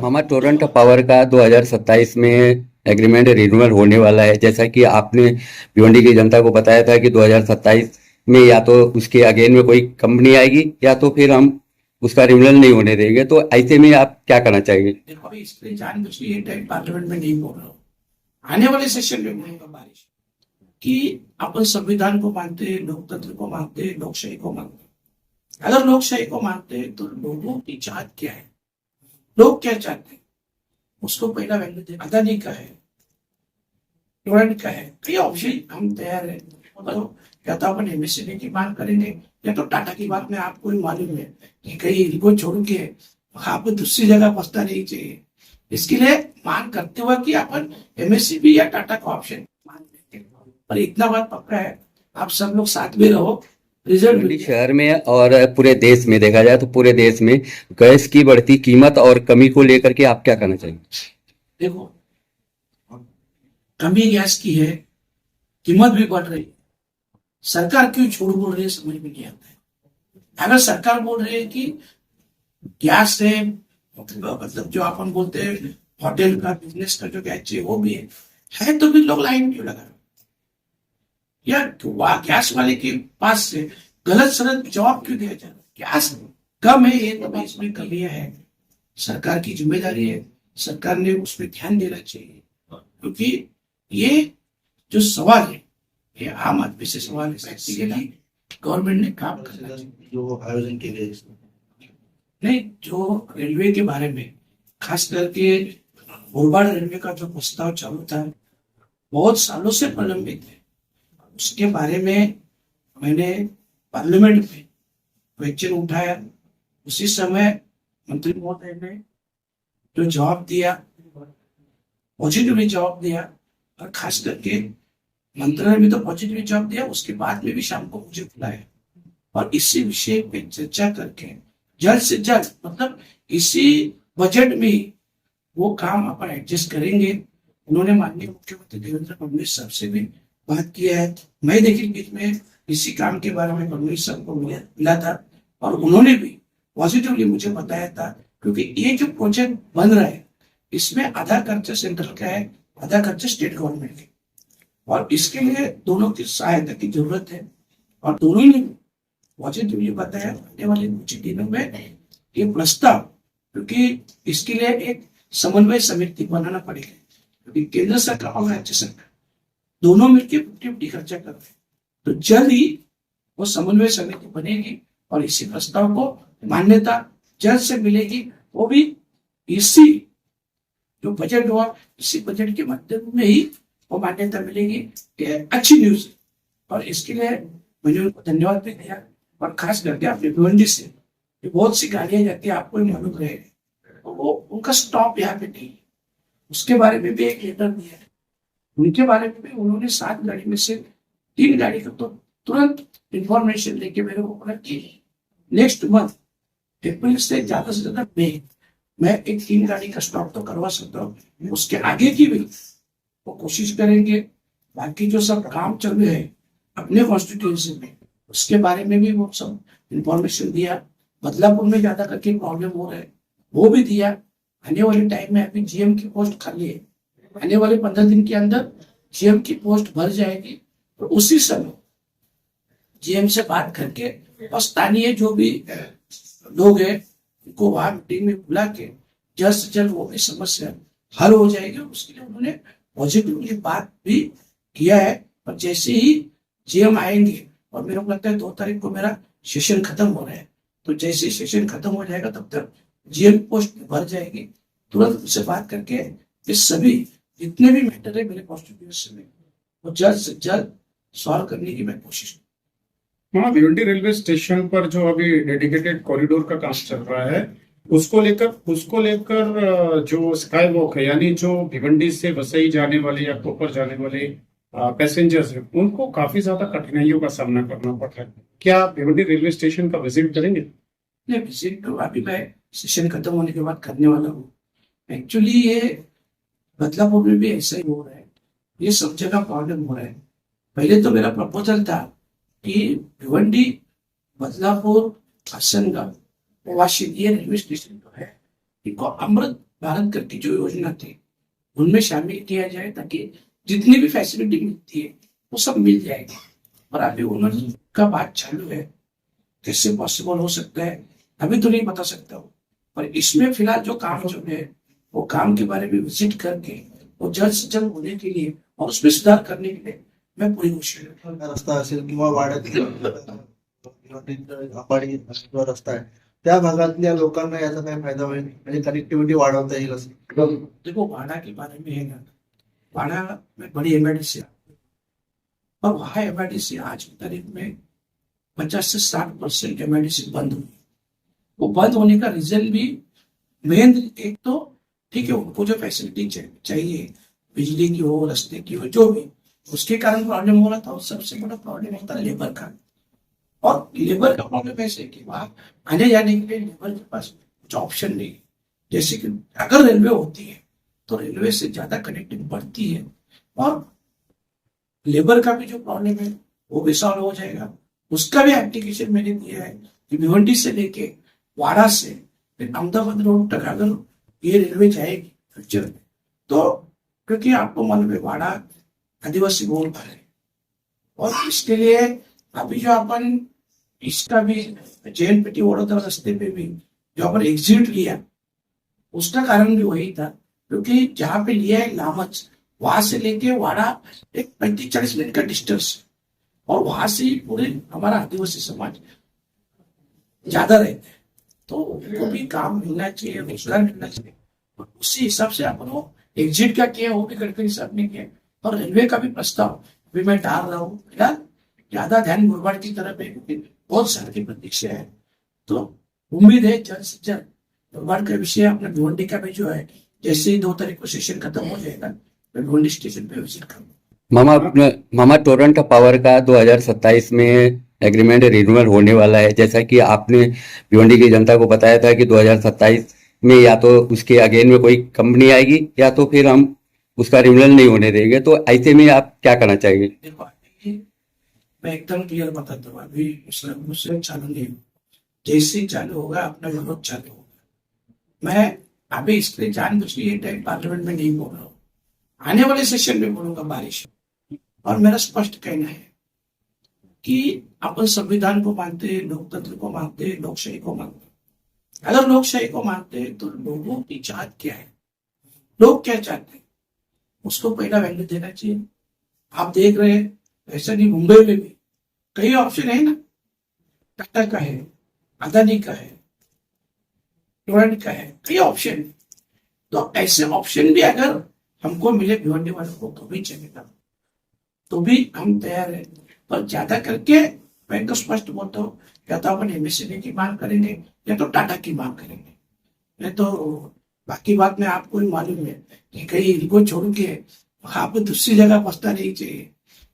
मामा Torrent power का 2027 में agreement renewal होने वाला है। जैसा कि आपने भिवंडी की जनता को बताया था कि 2027 में या तो उसके अगेन में कोई कंपनी आएगी या तो फिर हम उसका रिन्यूअल नहीं होने देंगे। तो ऐसे में आप क्या करना चाहिए? देखो अभी इसलिए जानबूझ के ये टाइम पार्लियामेंट में नहीं बोल रहा हूँ, आने वाले सेशन में बोलूंगा बारिश कि अपन संविधान को मानते हैं, लोकतंत्र को मानते हैं, लोकशाही को मानते हैं। अगर लोकशाही को मानते हैं तो लोगों की चाहत क्या है, लोग क्या चाहते हैं, उसको पहला वैल्यू दे। अदानी का है, टोरेंट का है, कई ऑप्शन हम तैयार है। मतलब या तो अपन एमएसएमई की बात करेंगे या तो टाटा की बात में आपको भी मालूम है कि कहीं इनको छोड़ के आपको दूसरी जगह पछता नहीं चाहिए। इसके लिए मांग करते हुए कि अपन एमएससीबी या टाटा का ऑप्शन मान लेंगे। पर इतना बात पक्का है, आप सब लोग साथ में रहो, रिजल्ट भिवंडी शहर में और पूरे देश में देखा जाए तो पूरे देश में गैस की बढ़ती कीमत और कमी को लेकर के आप क्या करना चाहिए? देखो कमी गैस की है, कीमत भी बढ़ रही है, सरकार क्यों झूठ बोल रही है समझ में नहीं आता है। अगर सरकार बोल रही है कि गैस से मतलब जो अपन बोलते हैं होटल का बिजनेस का जो गैस चाहिए वो भी है तो भी लोग लाइन क्यों लगा रहे हैं? या गैस वाले के पास से गलत सलत जवाब क्यों दिया जा रहा है? गैस कम है ये तो इसमें कमियां है, सरकार की जिम्मेदारी है, सरकार ने उस पर ध्यान देना चाहिए। क्योंकि ये जो सवाल है ये आम आदमी से सवाल है, प्रैक्टिकली गवर्नमेंट ने काम करना चाहिए। जो आयोजन के लिए नहीं, जो रेलवे के बारे में खास करके मुरबाड रेलवे का जो प्रस्ताव चालू था बहुत सालों से प्रलंबित है, उसके बारे में मैंने पार्लियामेंट में क्वेश्चन उठाया। उसी समय मंत्री महोदय ने जो जवाब दिया पॉजिटिवली जवाब दिया, और खास करके मंत्री ने भी तो पॉजिटिवली जवाब दिया, उसके बाद में भी शाम को मुझे बुलाया और इसी विषय पे चर्चा करके जल्द से जल्द मतलब इसी बजट में वो काम अपन एडजस्ट करेंगे। उन्होंने माननीय मुख्यमंत्री देवेंद्र फडणवीस साहब से भी बात किया है। मैं देखिए बीच में इसी काम के बारे में फडणवीस साहब को मिला था और उन्होंने भी पॉजिटिवली मुझे बताया था, क्योंकि ये जो प्रोजेक्ट बन रहा है इसमें आधा खर्चा सेंट्रल का है, आधा खर्चा स्टेट गवर्नमेंट का, और इसके लिए दोनों की सहायता की जरूरत है। और दोनों ने पॉजिटिवली बताया आने वाले कुछ दिनों में ये प्रस्ताव, क्योंकि इसके लिए एक समन्वय समिति बनाना पड़ेगा, क्योंकि केंद्र सरकार और राज्य सरकार दोनों मिलकर 50-50 खर्चा कर रहे हैं। तो जल्द ही वो समन्वय समिति बनेगी और इसी प्रस्ताव को मान्यता जल्द से मिलेगी, वो भी इसी जो बजट हुआ इसी बजट के माध्यम में ही वो मान्यता मिलेगी। ये अच्छी न्यूज है और इसके लिए मैंने उनको धन्यवाद भी दिया। और खास करके अपने भिवंडी से बहुत सी गाड़ियां जाती है, आपको ही मालूम रहे, तो वो उनका स्टॉप यहाँ पे नहीं है, उसके बारे में भी एक लेटर दिया है। उनके बारे में भी उन्होंने 7 गाड़ी में से 3 गाड़ी का तो तुरंत इंफॉर्मेशन लेके मेरे को बोला कि नेक्स्ट मंथ अप्रैल से ज्यादा मैं एक 3 गाड़ी का स्टॉक तो करवा सकता हूँ, उसके आगे की भी वो कोशिश करेंगे। बाकी जो सब काम चल रहे हैं अपने कॉन्स्टिट्यूएंसी में उसके बारे में भी वो सब इंफॉर्मेशन दिया। बदलापुर में ज्यादा करके प्रॉब्लम हो रहा है वो भी दिया। आने वाले टाइम में अभी जीएम की पोस्ट खाली है, आने वाले 15 दिन के अंदर जीएम की पोस्ट भर जाएगी, तो उसी समय जीएम से बात करके और स्थानीय जो भी लोग हैं उनको वहां मीटिंग में बुला के जल्द से जल्द वो भी समस्या हल हो जाएगी। उसके लिए उन्होंने पॉजिटिवली बात भी किया है। और जैसे ही जीएम आएंगे, और मेरे को लगता है 2 तारीख को मेरा सेशन खत्म हो रहा है, तो जैसे ही सेशन खत्म हो जाएगा तब तक जीएम पोस्ट भर जाएगी। तुरंत उनसे बात करके इस सभी जितने भी मैटर है मेरे कॉन्स्टिट्यूएंसी में वो जल्द से जल्द सॉल्व करने की मैं कोशिश। हाँ, भिवंडी रेलवे स्टेशन पर जो अभी डेडिकेटेड कॉरिडोर का काम चल रहा है उसको लेकर जो स्काई वॉक है, यानी जो भिवंडी से वसई जाने वाले या कोपर जाने वाले पैसेंजर्स हैं उनको काफी ज्यादा कठिनाइयों का सामना करना पड़ रहा है। क्या भिवंडी रेलवे स्टेशन का विजिट करेंगे? नहीं, विजिट तो अभी मैं सेशन खत्म होने के बाद करने वाला हूँ। एक्चुअली ये बदलापुर में भी ऐसा ही हो रहा है, ये सब जगह प्रॉब्लम हो रहा है। पहले तो मेरा प्रपोजल था कि भिवंडी, बदलापुर, हसनगढ़, वाशी ये रेलवे स्टेशन जो है इनको अमृत भारत कर की जो योजना थी उनमें शामिल किया जाए, ताकि जितनी भी फैसिलिटी मिलती है वो सब मिल जाएगी। और अभी उनका बात चालू है, कैसे पॉसिबल हो सकता है अभी तो नहीं बता सकता हूँ, पर इसमें फिलहाल जो काम जो है वो काम के बारे में विजिट करके वो जल्द से जल्द होने के लिए और उसमें सुधार करने के लिए मैं पूरी कोशिश करूंगा। रस्ता असेल किंवा वाड्यातील अंबाडी जो रस्ता आहे त्या भागातल्या लोकांना याचा काय फायदा होईल, म्हणजे कनेक्टिव्हिटी वाढवता येईल असं? देखो वाड़ा के बारे में है ना, वाड़ा में बड़ी एमआईडीसी और वहाँ एमआईडीसी आज की तारीख में 50 से 60% एमआईडीसी बंद हुई। वो बंद होने का रीजन भी मेन एक तो ठीक है, उनको जो फैसिलिटी चाहिए बिजली की हो, रास्ते की हो, जो भी उसके कारण प्रॉब्लम हो रहा था। और सबसे बड़ा प्रॉब्लम होता है लेबर का, और लेबर का प्रॉब्लम ऐसे कि वहाँ आने जाने के लिए लेबर के पास कुछ ऑप्शन नहीं है। जैसे कि अगर रेलवे होती है तो रेलवे से ज्यादा कनेक्टिविटी बढ़ती है और लेबर का भी जो प्रॉब्लम है वो भी सॉल्व हो जाएगा। उसका भी एप्लीकेशन मैंने दिया है कि भिवंडी से लेके वाड़ा से फिर अहमदाबाद रोड तक अगर ये रेलवे जाएगी फ्यूचर में, तो क्योंकि आपको मालूम है वाड़ा आदिवासी बहुल है, और इसके लिए अभी जो अपन इसका भी JNPT वडोदरा रास्ते पे भी जो अपन एग्जिट लिया उसका कारण भी वही था, क्योंकि जहां पे लिया है लामच, वहां से लेके वाड़ा एक 35-40 मिनट का डिस्टेंस है, और वहां से पूरे हमारा आदिवासी समाज ज्यादा रहते हैं, तो उनको भी काम मिलना चाहिए, रोजगार मिलना चाहिए। और उसी हिसाब से अपन वो एग्जिट का किया, वो भी गडकरी साहब ने किया। और रेलवे का भी प्रस्ताव अभी मैं डाल रहा हूँ, फिलहाल ज्यादा ध्यान मुरबाड़ की तरफ है क्योंकि बहुत साल की प्रतीक्षा है। तो उम्मीद है जल्द से जल्द मुरबाड़ का विषय अपना भिवंडी का भी जो है, जैसे ही 2 तारीख को सेशन खत्म हो जाएगा मैं भिवंडी स्टेशन पे विजिट करूंगा। मामा टोरंटो पावर का 2027 में एग्रीमेंट रिन्यूअल होने वाला है। जैसा कि आपने भिवंडी की जनता को बताया था कि 2027 में या तो उसके अगेन में कोई कंपनी आएगी या तो फिर हम उसका रिन्यूअल नहीं होने देंगे, तो ऐसे में आप क्या करना चाहिए? देखो अभी मैं एकदम क्लियर बताता हूँ, अभी मुझसे चालू नहीं हुआ, जैसे ही चालू होगा अपना विरोध चालू होगा। मैं अभी इसके लिए जानबूझ के ये टाइम पार्लियामेंट में नहीं बोल रहा हूँ, आने वाले सेशन में बोलूंगा बारिश। और मेरा स्पष्ट कहना है कि अपन संविधान को मानते हैं, लोकतंत्र को मानते हैं, लोकशाही को मानते हैं। अगर लोकशाही को मानते हैं तो लोगों की चाहत क्या है, लोग क्या चाहते हैं, उसको पहला वैल्यू देना चाहिए। आप देख रहे हैं ऐसा नहीं, मुंबई में भी कई ऑप्शन है ना, टाटा का है, अदानी का है, टोरेंट का है, कई ऑप्शन। तो ऐसे ऑप्शन भी अगर हमको मिले भिवंडी वालों को तो भी चलेगा, तो भी हम तैयार है। पर ज्यादा करके मैं तो स्पष्ट बोलता हूँ, या तो अपन MSCI की मांग करेंगे या तो टाटा की मांग करेंगे। नहीं तो बाकी बात में आपको भी मालूम है कि कहीं इनको छोड़ के आप दूसरी जगह बसना नहीं चाहिए।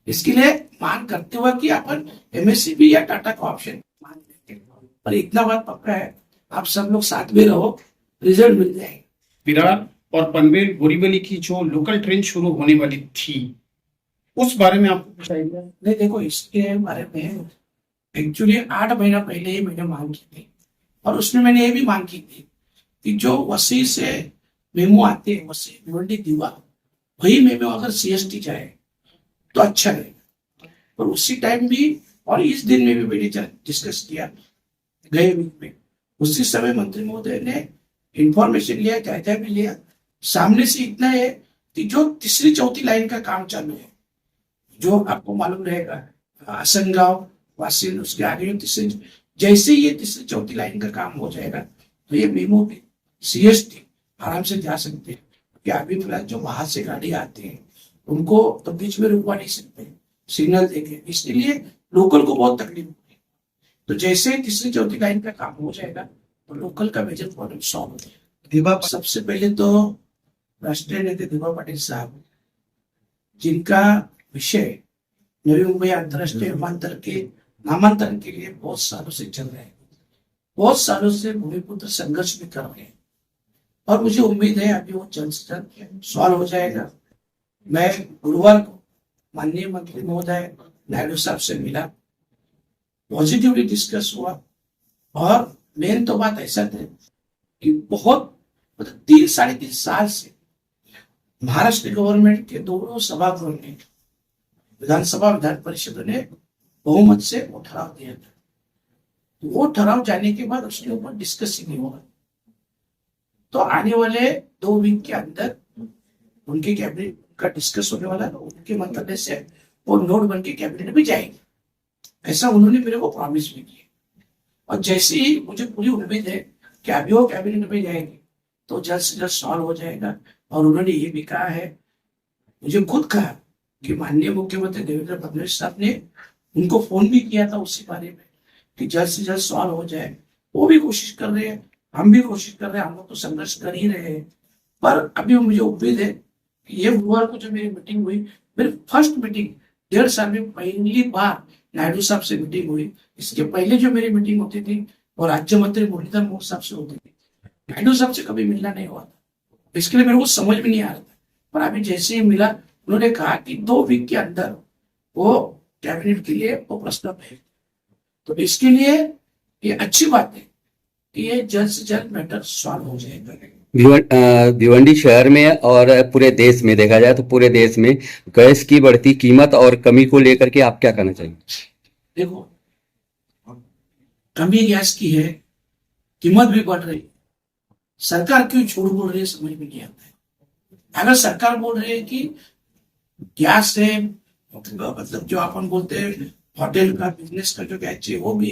इसके लिए मांग करते हुए कि अपन MSCI या टाटा का ऑप्शन मांग लेंगे। पर इतना बात पक्का है, आप सब लोग साथ में रहो, रिजल्ट मिल जाएगा। विरार और पनवेल बोरीवली की जो लोकल ट्रेन शुरू होने वाली थी उस बारे में आपको कुछ आइडिया? नहीं देखो, इसके बारे में एक्चुअली 8 महीना पहले ही मैंने मांग की थी, और उसमें मैंने ये भी मांग की थी कि जो वसी से मेमो आते हैं, वसी भिवंडी दीवा, वही मेमो अगर CST जाए तो अच्छा रहेगा। और उसी टाइम भी और इस दिन में भी मैंने डिस्कस किया गए वीक में, उसी समय मंत्री महोदय ने इंफॉर्मेशन लिया, जायजा भी लिया। सामने से इतना है कि जो 3री-4थी लाइन का काम चालू है, जो आपको मालूम रहेगा आसनगांव वासिल, उसके आगे जो तीसरी, जैसे ये 3री-4थी लाइन का काम हो जाएगा तो ये मेमो भी CST आराम से जा सकते हैं। क्योंकि अभी फिलहाल जो बाहर से गाड़ी आती है उनको तो बीच में रुकवा नहीं सकते, सिग्नल देंगे, इसलिए लोकल को बहुत तकलीफ होगी। तो जैसे 3री-4थी लाइन का काम हो जाएगा तो लोकल का मेजर प्रॉब्लम सॉल्व हो जाएगा। दिवा सबसे पहले तो राष्ट्रीय नेता दिवा पाटिल साहब, जिनका विषय नवी मुंबई अंतरराष्ट्रीय विमानतल के नामांतरण के लिए बहुत सालों से चल रहे हैं, बहुत सालों से भूमिपुत्र संघर्ष भी कर रहे हैं, और मुझे उम्मीद है अभी वो जल्द से जल्द सॉल्व हो जाएगा। मैं गुरुवार को माननीय मंत्री महोदय नायडू साहब से मिला, पॉजिटिवली डिस्कस हुआ, और मेन तो बात ऐसा था कि बहुत मतलब 3-3.5 साल से महाराष्ट्र गवर्नमेंट के दोनों सभागृह ने, विधानसभा विधान परिषद ने बहुमत से वो ठराव दिया था। तो वो ठराव जाने के बाद उसके ऊपर डिस्कस ही नहीं हुआ। तो आने वाले 2 वीक के अंदर उनके कैबिनेट का डिस्कस होने वाला है। उनके मंत्रालय से वो नोट बन के कैबिनेट में जाएंगे, ऐसा उन्होंने मेरे को प्रॉमिस भी किया। और जैसे ही मुझे पूरी उम्मीद है कि अभी वो कैबिनेट में जाएंगे तो जल्द से जल्द सॉल्व हो जाएगा। और उन्होंने ये भी कहा है, मुझे खुद कहा कि माननीय मुख्यमंत्री देवेंद्र फडणवीस साहब ने उनको फोन भी किया था उसी बारे में कि जल्द से जल्द सॉल्व हो जाए। वो भी कोशिश कर रहे हैं, हम भी कोशिश कर रहे हैं, हम लोग तो संघर्ष कर ही रहे हैं। पर अभी मुझे उम्मीद है कि ये बुधवार को जो मेरी मीटिंग हुई, मेरी फर्स्ट मीटिंग 1.5 साल में पहली बार नायडू साहब से मीटिंग हुई। इसके पहले जो मेरी मीटिंग होती थी वो राज्य मंत्री मुरलीधर मोहोळ साहब से होती थी, नायडू साहब से कभी मिलना नहीं हुआ था। इसके लिए मेरे को समझ में नहीं आ रहा था। पर अभी जैसे ही मिला, उन्होंने कहा कि 2 वीक के अंदर वो कैबिनेट के लिए वो प्रस्ताव है। तो इसके लिए ये अच्छी बात है कि ये जल्द से जल्द मैटर सॉल्व हो जाएगा। भिवंडी शहर में और पूरे देश में देखा जाए तो पूरे देश में गैस की बढ़ती कीमत और कमी को लेकर के आप क्या कहना चाहिए? देखो, कमी गैस की है, कीमत भी बढ़ रही है। सरकार क्यों झूठ बोल रही है समझ में नहीं आता है। अगर सरकार बोल रही है कि गैस है, मतलब जो अपन बोलते हैं होटल का बिजनेस का जो गैस है वो भी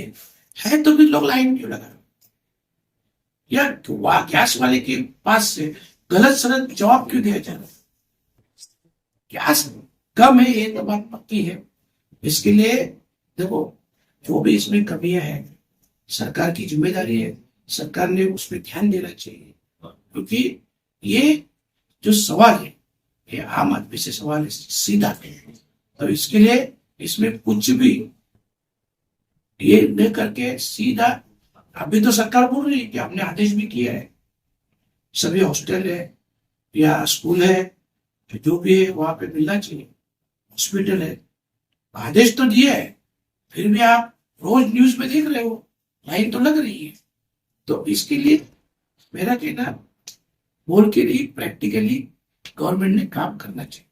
है तो भी लोग लाइन क्यों लगा रहे? या गैस वाले के पास से गलत सलत जवाब क्यों दिया जा रहा है? गैस कम है ये तो बात पक्की है। इसके लिए देखो, जो भी इसमें कमियां है सरकार की जिम्मेदारी है, सरकार ने उस पर ध्यान देना चाहिए। क्योंकि ये जो सवाल है ये आम आदमी से सवाल है, सीधा है। तो इसके लिए इसमें कुछ भी ये न करके सीधा, अभी तो सरकार बोल रही है कि हमने आदेश भी किया है, सभी हॉस्टल है या स्कूल है जो भी है वहां पे मिलना चाहिए, हॉस्पिटल है, आदेश तो दिया है। फिर भी आप रोज न्यूज में देख रहे हो लाइन तो लग रही है। तो इसके लिए मेरा कहना बोल के नहीं, प्रैक्टिकली गवर्नमेंट ने काम करना चाहिए।